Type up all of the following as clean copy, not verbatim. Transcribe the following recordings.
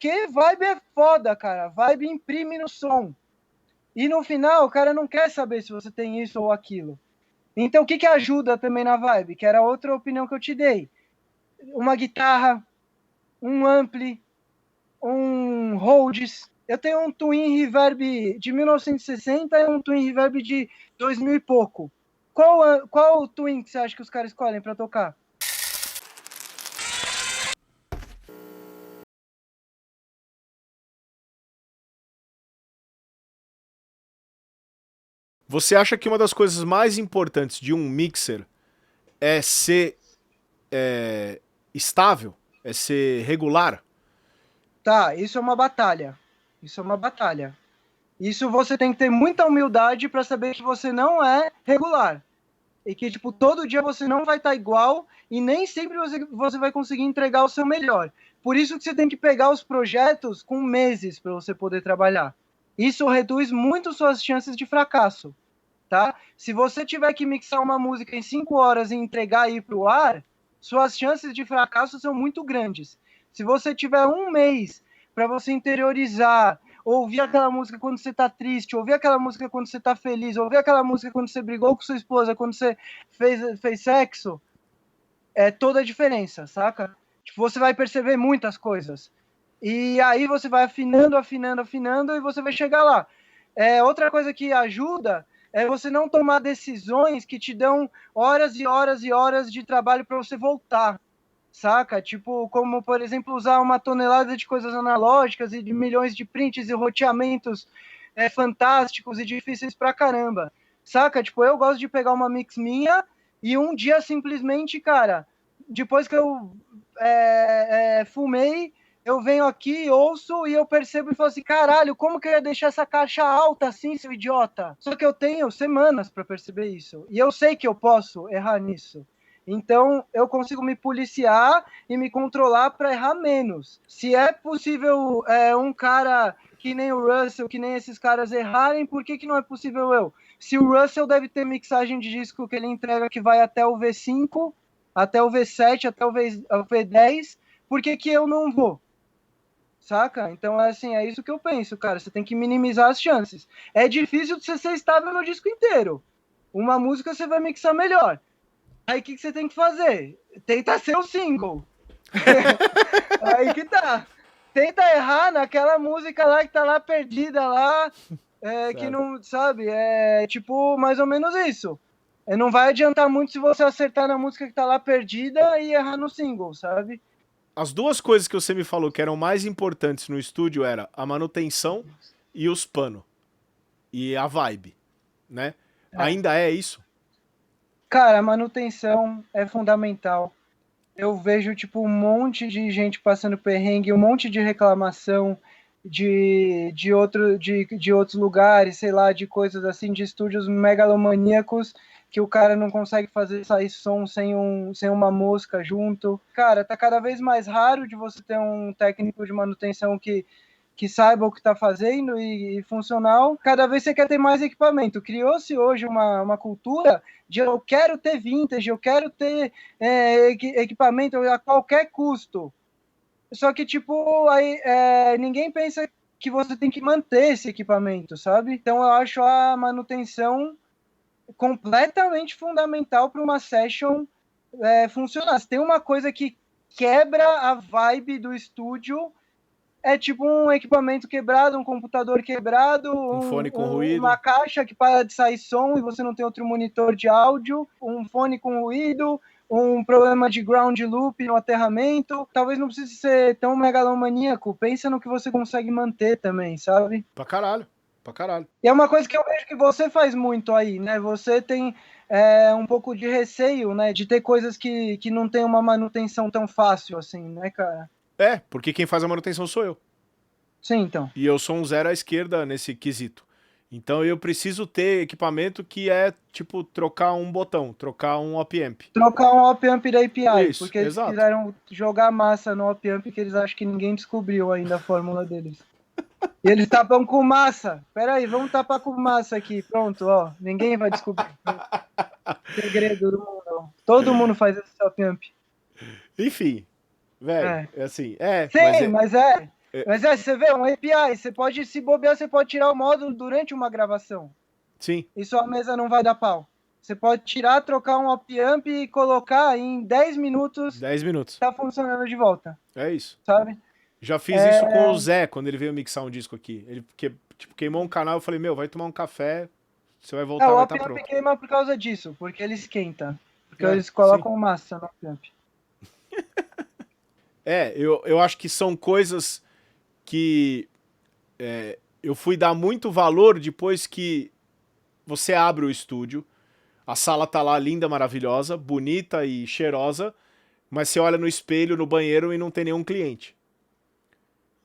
Porque vibe é foda, cara. Vibe imprime no som. E no final, o cara não quer saber se você tem isso ou aquilo. Então, o que ajuda também na vibe? Que era outra opinião que eu te dei. Uma guitarra, um ampli, um Rhodes. Eu tenho um Twin Reverb de 1960 e um Twin Reverb de 2000 e pouco. Qual Twin que você acha que os caras escolhem para tocar? Você acha que uma das coisas mais importantes de um mixer é ser estável? É ser regular? Tá, isso é uma batalha. Isso é uma batalha. Isso você tem que ter muita humildade para saber que você não é regular. E que, tipo, todo dia você não vai estar igual e nem sempre você vai conseguir entregar o seu melhor. Por isso que você tem que pegar os projetos com meses para você poder trabalhar. Isso reduz muito suas chances de fracasso, tá? Se você tiver que mixar uma música em 5 horas e entregar aí para o ar, suas chances de fracasso são muito grandes. Se você tiver um mês para você interiorizar, ouvir aquela música quando você tá triste, ouvir aquela música quando você tá feliz, ouvir aquela música quando você brigou com sua esposa, quando você fez sexo, é toda a diferença, saca? Tipo, você vai perceber muitas coisas. E aí você vai afinando, afinando, afinando e você vai chegar lá. Outra coisa que ajuda é você não tomar decisões que te dão horas e horas e horas de trabalho para você voltar, saca? Tipo, como, por exemplo, usar uma tonelada de coisas analógicas e de milhões de prints e roteamentos fantásticos e difíceis pra caramba, saca? Tipo, eu gosto de pegar uma mix minha e um dia simplesmente, cara, depois que eu fumei, eu venho aqui, ouço e eu percebo e falo assim, caralho, como que eu ia deixar essa caixa alta assim, seu idiota? Só que eu tenho semanas para perceber isso. E eu sei que eu posso errar nisso. Então, eu consigo me policiar e me controlar para errar menos. Se é possível um cara que nem o Russell, que nem esses caras errarem, por que não é possível eu? Se o Russell deve ter mixagem de disco que ele entrega que vai até o V5, até o V7, até o V10, por que eu não vou? Saca? Então, assim, é isso que eu penso, cara. Você tem que minimizar as chances. É difícil de você ser estável no disco inteiro. Uma música você vai mixar melhor. Aí o que você tem que fazer? Tenta ser o single. Aí que tá. Tenta errar naquela música lá que tá lá perdida lá, que não, sabe? É tipo mais ou menos isso. Não vai adiantar muito se você acertar na música que tá lá perdida e errar no single, sabe? As duas coisas que você me falou que eram mais importantes no estúdio era a manutenção e os panos. E a vibe, né? Ainda é isso? Cara, a manutenção é fundamental. Eu vejo, tipo, um monte de gente passando perrengue, um monte de reclamação de outros lugares, sei lá, de coisas assim, de estúdios megalomaníacos, que o cara não consegue fazer sair som sem uma mosca junto. Cara, tá cada vez mais raro de você ter um técnico de manutenção que saiba o que está fazendo e funcional. Cada vez você quer ter mais equipamento. Criou-se hoje uma cultura de eu quero ter vintage, eu quero ter equipamento a qualquer custo. Só que, tipo, aí ninguém pensa que você tem que manter esse equipamento, sabe? Então eu acho a manutenção completamente fundamental para uma session funcionar. Se tem uma coisa que quebra a vibe do estúdio, é tipo um equipamento quebrado, um computador quebrado, Um fone com ruído. uma caixa que para de sair som e você não tem outro monitor de áudio, um fone com ruído, um problema de ground loop no aterramento. Talvez não precise ser tão megalomaníaco. Pensa no que você consegue manter também, sabe? Pra caralho. Pra caralho. E é uma coisa que eu vejo que você faz muito aí, né? Você tem um pouco de receio, né? De ter coisas que não tem uma manutenção tão fácil assim, né, cara? Porque quem faz a manutenção sou eu. Sim, então. E eu sou um zero à esquerda nesse quesito. Então eu preciso ter equipamento que é tipo trocar um botão, trocar um op-amp. Trocar um op-amp da API, Isso, porque eles exato. quiseram jogar massa no op-amp que eles acham que ninguém descobriu ainda a fórmula deles. E eles tapam com massa. Pera aí, vamos tapar com massa aqui. Pronto, ó. Ninguém vai descobrir. Segredo do mundo. Todo mundo faz esse op-amp. Enfim, velho, é assim, Sim, mas Mas você vê, um API, você pode, se bobear, você pode tirar o módulo durante uma gravação. Sim. E sua mesa não vai dar pau. Você pode tirar, trocar um op-amp e colocar em 10 minutos, 10 minutos. tá funcionando de volta, É isso. sabe? Já fiz isso com o Zé, quando ele veio mixar um disco aqui. Ele tipo, queimou um canal, eu falei, meu, vai tomar um café, você vai voltar, O vai estar op-amp pronto. queima por causa disso, porque ele esquenta. Porque eles colocam massa no op-amp. Eu acho que são coisas que eu fui dar muito valor depois que você abre o estúdio, a sala tá lá linda, maravilhosa, bonita e cheirosa, mas você olha no espelho, no banheiro e não tem nenhum cliente.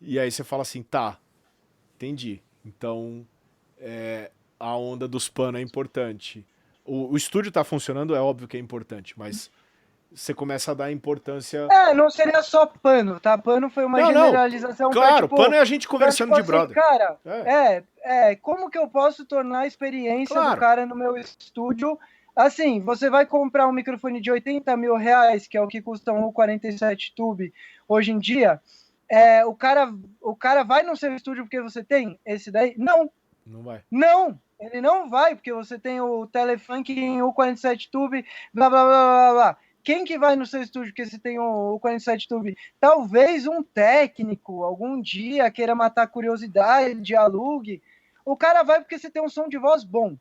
E aí você fala assim, tá, entendi. Então, a onda dos panos é importante. O estúdio tá funcionando, é óbvio que é importante, mas você começa a dar importância... Não seria só pano, tá? Pano foi uma Não, generalização claro, pra, tipo, pano é a gente conversando de assim, brother. cara, como que eu posso tornar a experiência do cara no meu estúdio? Assim, você vai comprar um microfone de 80 mil reais, que é o que custa um 47 Tube hoje em dia, o cara vai no seu estúdio porque você tem esse daí? Não. Não vai. Não, ele não vai, porque você tem o Telefunk em U47 Tube, blá, blá, blá, blá, blá. Quem que vai no seu estúdio porque você tem o 47 Tube? Talvez um técnico, algum dia, queira matar a curiosidade, alugue. O cara vai porque você tem um som de voz bom.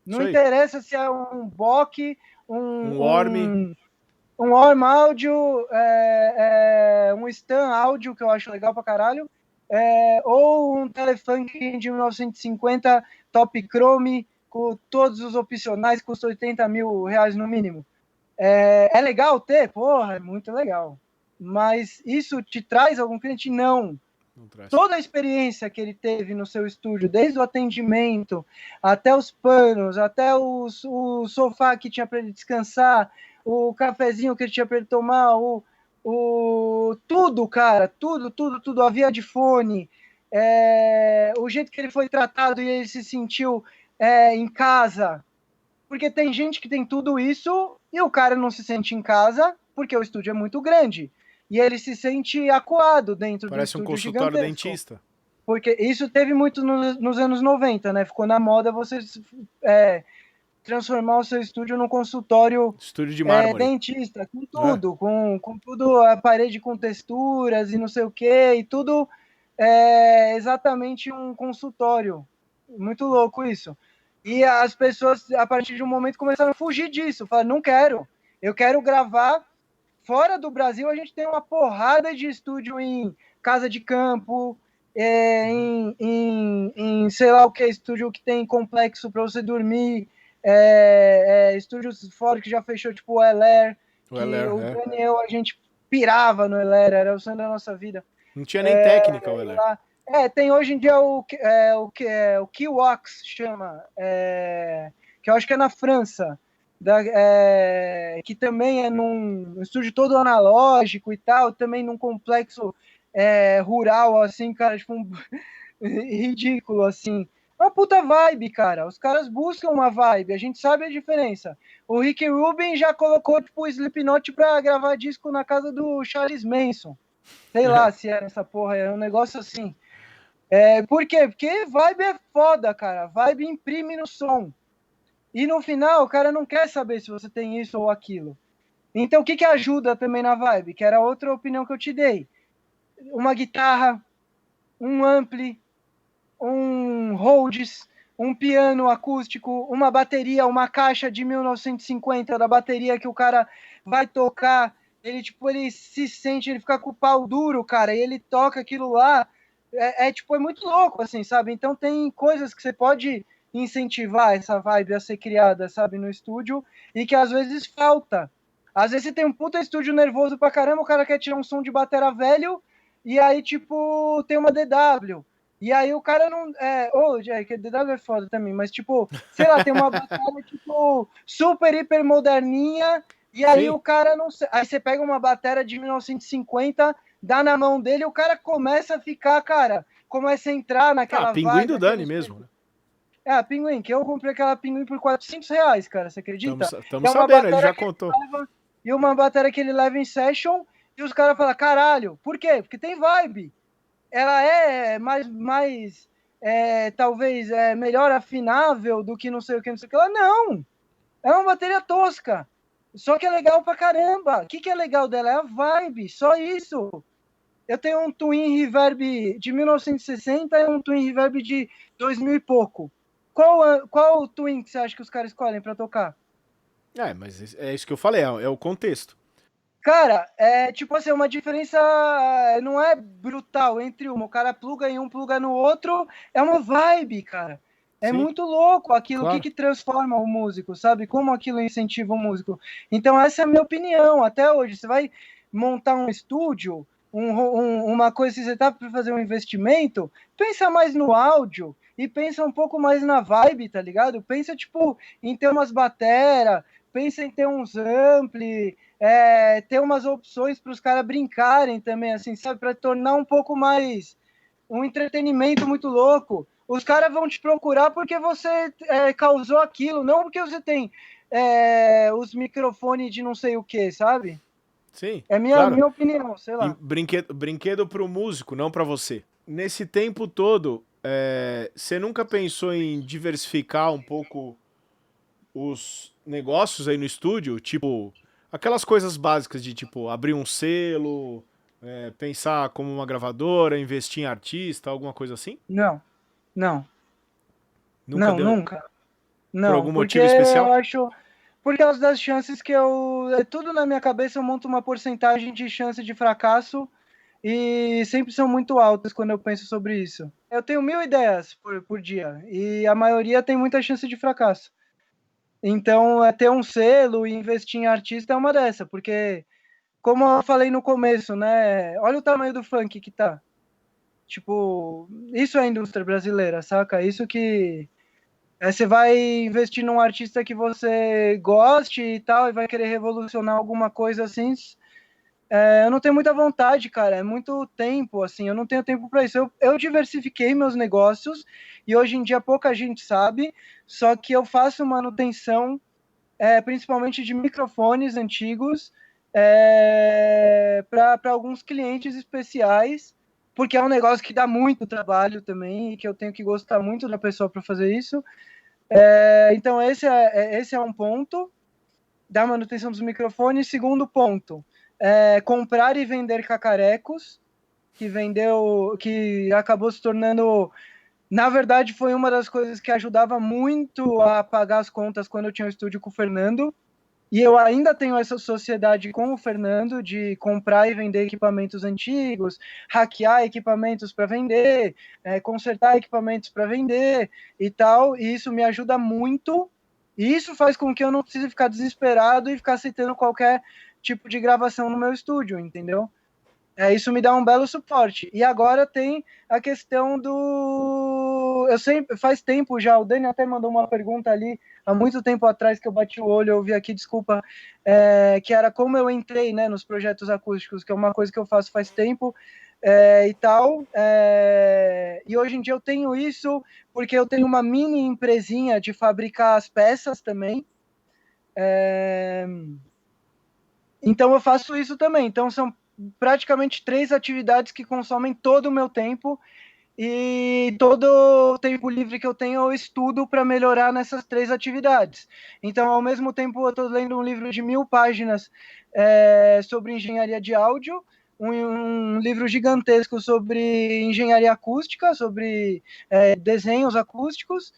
Não interessa se é um Bock, um Worm, um Worm áudio, um Stan áudio, que eu acho legal pra caralho, ou um Telefunk de 1950 Top Chrome, com todos os opcionais, custa 80 mil reais no mínimo. É legal ter? Porra, é muito legal. Mas isso te traz algum cliente? Não. Toda a experiência que ele teve no seu estúdio, desde o atendimento, até os panos, até o sofá que tinha para ele descansar, o cafezinho que ele tinha para ele tomar, tudo, cara, tudo, a via de fone, o jeito que ele foi tratado e ele se sentiu em casa. Porque tem gente que tem tudo isso e o cara não se sente em casa porque o estúdio é muito grande. E ele se sente acuado dentro do estúdio gigantesco. Parece um consultório dentista. Porque isso teve muito nos anos 90, né? Ficou na moda você transformar o seu estúdio num consultório de mármore. Dentista, com tudo, com tudo, a parede com texturas e não sei o que, e tudo exatamente um consultório. Muito louco isso. E as pessoas, a partir de um momento, começaram a fugir disso. Falaram, não quero. Eu quero gravar fora do Brasil. A gente tem uma porrada de estúdio em casa de campo, em sei lá o que, estúdio que tem complexo para você dormir, estúdios fora que já fechou, tipo o El-Air, que o Daniel, a gente pirava no El-Air, era o sonho da nossa vida. Não tinha nem técnica o El-Air. Tem hoje em dia o Keyworks, chama, que eu acho que é na França, que também é num estúdio todo analógico e tal, também num complexo rural, assim, cara, tipo, ridículo, assim. Uma puta vibe, cara. Os caras buscam uma vibe, a gente sabe a diferença. O Rick Rubin já colocou, tipo, o Slipknot pra gravar disco na casa do Charles Manson. Sei lá se era essa porra, é um negócio assim. Por quê? Porque vibe é foda, cara. Vibe imprime no som. E no final, o cara não quer saber se você tem isso ou aquilo. Então, o que ajuda também na vibe? Que era outra opinião que eu te dei. Uma guitarra, um ampli, um Rhodes, um piano acústico, uma bateria, uma caixa de 1950 da bateria que o cara vai tocar. Ele se sente, ele fica com o pau duro, cara, e ele toca aquilo lá. É muito louco, assim, sabe? Então tem coisas que você pode incentivar essa vibe a ser criada, sabe, no estúdio, e que às vezes falta. Às vezes você tem um puta estúdio nervoso pra caramba, o cara quer tirar um som de batera velho, e aí, tipo, tem uma DW. E aí o cara não... que DW é foda também, mas, tipo, sei lá, tem uma bateria, tipo, super, hiper moderninha, e aí o cara não... Aí você pega uma bateria de 1950, dá na mão dele, o cara começa a ficar, cara, começa a entrar naquela vibe... Pinguim do Dani mesmo, né? A Pinguim, que eu comprei aquela Pinguim por R$400, cara, você acredita? Estamos sabendo, ele já contou. E uma bateria que ele leva em session, e os caras falam, caralho, por quê? Porque tem vibe. ela é mais talvez melhor afinável do que não sei o que, não sei o que lá. Não! É uma bateria tosca. Só que é legal pra caramba. O que é legal dela? É a vibe, só isso. Eu tenho um Twin Reverb de 1960 e um Twin Reverb de 2000 e pouco. Qual Twin que você acha que os caras escolhem pra tocar? Mas é isso que eu falei, é o contexto. Cara, tipo assim, uma diferença não é brutal entre uma. O cara pluga em um, pluga no outro. É uma vibe, cara. É Sim, muito louco aquilo, o que claro. que transforma o músico, sabe? Como aquilo incentiva o músico. Então, essa é a minha opinião até hoje. Você vai montar um estúdio, uma coisa, se você tá para fazer um investimento, pensa mais no áudio e pensa um pouco mais na vibe, tá ligado? Pensa, tipo, em ter umas batera, pensa em ter uns ampli, ter umas opções para os caras brincarem também, assim, sabe? Para tornar um pouco mais um entretenimento muito louco. Os caras vão te procurar porque você causou aquilo, não porque você tem os microfones de não sei o que, sabe? Sim, É claro. minha opinião, sei lá. Brinquedo pro músico, não pra você. Nesse tempo todo, você nunca pensou em diversificar um pouco os negócios aí no estúdio? Tipo, aquelas coisas básicas de, tipo, abrir um selo, pensar como uma gravadora, investir em artista, alguma coisa assim? Não, não, Nunca não, deu nunca. por Não, algum porque motivo eu especial? acho. Por causa das chances que eu. Tudo na minha cabeça eu monto uma porcentagem de chance de fracasso e sempre são muito altas quando eu penso sobre isso. Eu tenho 1000 ideias por dia e a maioria tem muita chance de fracasso. Então, ter um selo e investir em artista é uma dessa, porque, como eu falei no começo, né? Olha o tamanho do funk que tá. Tipo, isso é a indústria brasileira, saca? Isso que você vai investir num artista que você goste e tal, e vai querer revolucionar alguma coisa assim. Eu não tenho muita vontade, cara. É muito tempo, assim. Eu não tenho tempo para isso. Eu diversifiquei meus negócios e hoje em dia pouca gente sabe. Só que eu faço manutenção, principalmente de microfones antigos, para alguns clientes especiais, porque é um negócio que dá muito trabalho também e que eu tenho que gostar muito da pessoa para fazer isso. Então, esse é um ponto da manutenção dos microfones. Segundo ponto, comprar e vender cacarecos, que acabou se tornando. Na verdade, foi uma das coisas que ajudava muito a pagar as contas quando eu tinha o estúdio com o Fernando. E eu ainda tenho essa sociedade com o Fernando de comprar e vender equipamentos antigos, hackear equipamentos para vender, consertar equipamentos para vender e tal. E isso me ajuda muito. E isso faz com que eu não precise ficar desesperado e ficar aceitando qualquer tipo de gravação no meu estúdio, entendeu? Isso me dá um belo suporte. E agora tem a questão do. Eu sempre, faz tempo já, o Dani até mandou uma pergunta ali, há muito tempo atrás que eu bati o olho, eu vi aqui, desculpa, que era como eu entrei, né, nos projetos acústicos, que é uma coisa que eu faço faz tempo e tal. E hoje em dia eu tenho isso porque eu tenho uma mini empresinha de fabricar as peças também. Então eu faço isso também. Então são praticamente 3 atividades que consomem todo o meu tempo e todo o tempo livre que eu tenho eu estudo para melhorar nessas 3 atividades. Então, ao mesmo tempo, eu estou lendo um livro de 1000 páginas sobre engenharia de áudio, um livro gigantesco sobre engenharia acústica, sobre desenhos acústicos,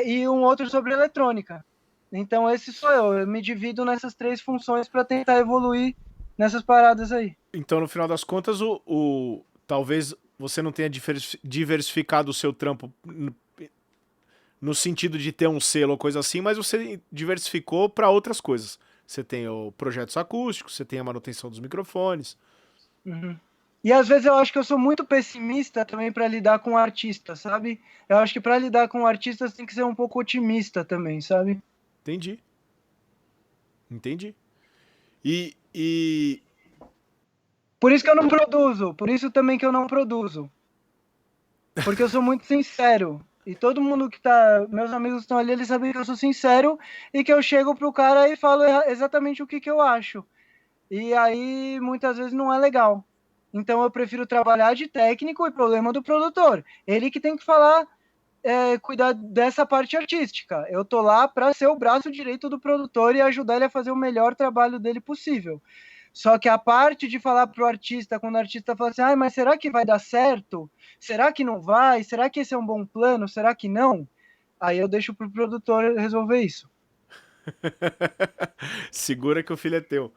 e um outro sobre eletrônica. Então, esse sou eu me divido nessas 3 funções para tentar evoluir nessas paradas aí. Então, no final das contas, talvez você não tenha diversificado o seu trampo no sentido de ter um selo ou coisa assim, mas você diversificou para outras coisas. Você tem o projetos acústicos, você tem a manutenção dos microfones. Uhum. E às vezes eu acho que eu sou muito pessimista também para lidar com artistas, sabe? Eu acho que para lidar com artistas tem que ser um pouco otimista também, sabe? Entendi. Entendi. E Por isso que eu não produzo, por isso também que eu não produzo. Porque eu sou muito sincero. E todo mundo que tá, meus amigos estão ali, eles sabem que eu sou sincero e que eu chego pro cara e falo exatamente o que eu acho. E aí muitas vezes não é legal. Então eu prefiro trabalhar de técnico e problema do produtor. Ele que tem que falar, cuidar dessa parte artística. Eu tô lá para ser o braço direito do produtor e ajudar ele a fazer o melhor trabalho dele possível. Só que a parte de falar pro artista, quando o artista fala assim, mas será que vai dar certo? Será que não vai? Será que esse é um bom plano? Será que não? Aí eu deixo pro produtor resolver isso. Segura que o filho é teu.